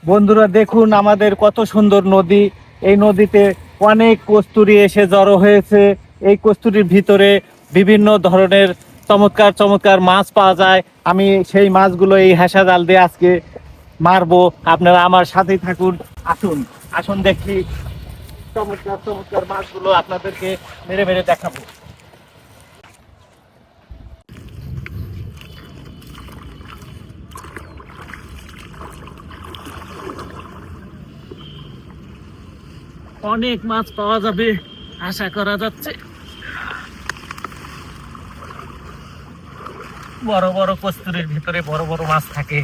বন্ধুরা দেখুন আমাদের কত সুন্দর নদী। এই নদীতে অনেক কস্তুরী এসে জড়ো হয়েছে। এই কস্তুরীর ভিতরে বিভিন্ন ধরনের চমৎকার চমৎকার মাছ পাওয়া যায়। আমি সেই মাছগুলো এই হেসা জাল দিয়ে আজকে মারবো। আপনারা আমার সাথেই থাকুন। আসুন আসুন দেখি চমৎকার চমৎকার মাছগুলো আপনাদেরকে মেরে মেরে দেখাবো। অনেক মাছ পাওয়া যাবে আশা করা যাচ্ছে। বড় বড় কস্তুরীর ভিতরে বড় বড় মাছ থাকে।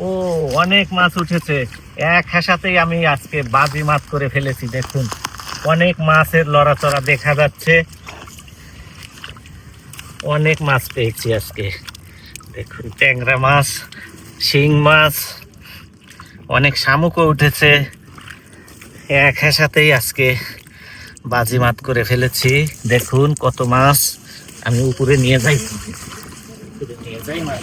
ও অনেক মাছ উঠেছে। এক হেসাতেই আমি আজকে বাজি মাছ করে ফেলেছি। দেখুন অনেক মাছের লড়াচড়া দেখা যাচ্ছে। অনেক মাছ পেয়েছি আজকে। দেখুন ট্যাংরা মাছ, শিং মাছ, অনেক শামুকও উঠেছে। এক হেসাতেই আজকে বাজি মাছ করে ফেলেছি। দেখুন কত মাছ। আমি উপরে নিয়ে যাই মাছ।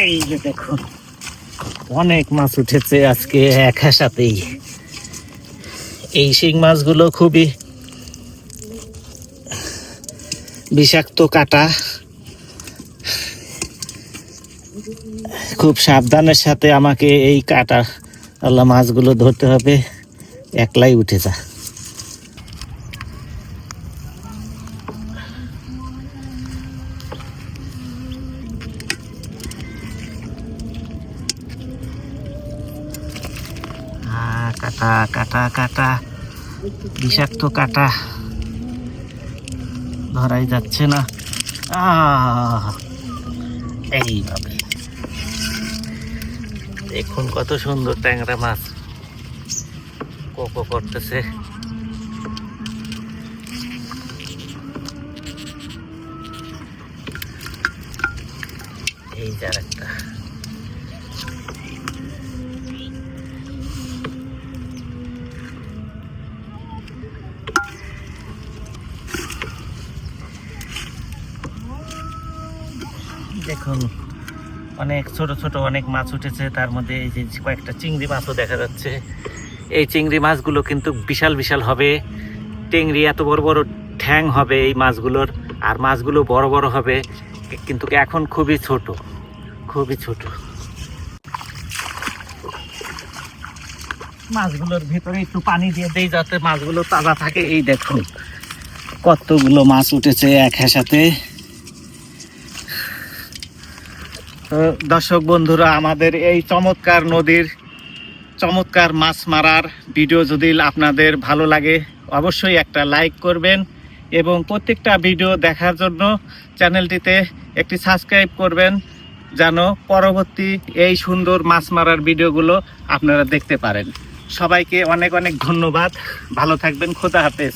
এই যে দেখুন অনেক মাছ উঠেছে আজকে এক হেসাতেই। এই শিং মাছগুলো খুবই বিষাক্ত কাটা, খুব সাবধানের সাথে আমাকে এই কাটা আল্লাহ মাছগুলো ধরতে হবে। একলাই উঠে যা। কাটা কাটা কাটা, বিষাক্ত কাটা, ধরাই যাচ্ছে না। এইভাবে দেখুন কত সুন্দর ট্যাংরা মাছ কোকো করতেছে। এই যার একটা দেখুন অনেক ছোট ছোট অনেক মাছ উঠেছে। তার মধ্যে এই যে কয়েকটা চিংড়ি মাছও দেখা যাচ্ছে। এই চিংড়ি মাছগুলো কিন্তু বিশাল বিশাল হবে। চিংড়ি এত বড় বড় ঠ্যাং হবে এই মাছগুলোর, আর মাছগুলো বড় বড় হবে, কিন্তু এখন খুবই ছোট, খুবই ছোট। মাছগুলোর ভিতরে একটু পানি দিয়ে দেই যাতে মাছগুলো তাজা থাকে। এই দেখুন কতগুলো মাছ উঠেছে এক হেসাতে। দর্শক বন্ধুরা, আমাদের এই চমৎকার নদীর চমৎকার মাছ মারার ভিডিও যদি আপনাদের ভালো লাগে অবশ্যই একটা লাইক করবেন এবং প্রত্যেকটা ভিডিও দেখার জন্য চ্যানেলটিতে একটি সাবস্ক্রাইব করবেন, যেন পরবর্তী এই সুন্দর মাছ মারার ভিডিওগুলো আপনারা দেখতে পারেন। সবাইকে অনেক অনেক ধন্যবাদ। ভালো থাকবেন। খোদা হাফেজ।